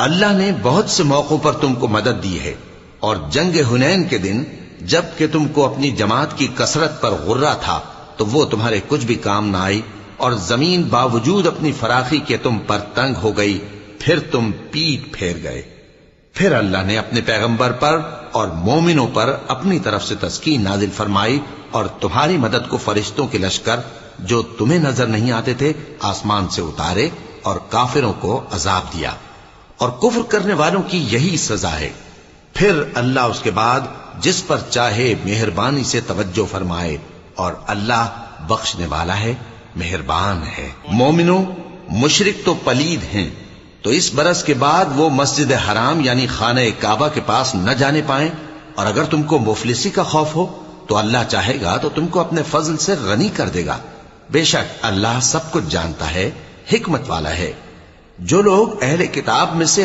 اللہ نے بہت سے موقعوں پر تم کو مدد دی ہے، اور جنگ حنین کے دن جب کہ تم کو اپنی جماعت کی کثرت پر غرہ تھا تو وہ تمہارے کچھ بھی کام نہ آئی، اور زمین باوجود اپنی فراخی کے تم پر تنگ ہو گئی، پھر تم پیٹ پھیر گئے۔ پھر اللہ نے اپنے پیغمبر پر اور مومنوں پر اپنی طرف سے تسکین نازل فرمائی، اور تمہاری مدد کو فرشتوں کے لشکر جو تمہیں نظر نہیں آتے تھے آسمان سے اتارے، اور کافروں کو عذاب دیا، اور کفر کرنے والوں کی یہی سزا ہے۔ پھر اللہ اس کے بعد جس پر چاہے مہربانی سے توجہ فرمائے، اور اللہ بخشنے والا ہے، مہربان ہے۔ مومنوں، مشرک تو پلید ہیں، تو اس برس کے بعد وہ مسجد حرام یعنی خانہ کعبہ کے پاس نہ جانے پائیں، اور اگر تم کو مفلسی کا خوف ہو تو اللہ چاہے گا تو تم کو اپنے فضل سے غنی کر دے گا۔ بے شک اللہ سب کچھ جانتا ہے، حکمت والا ہے۔ جو لوگ اہل کتاب میں سے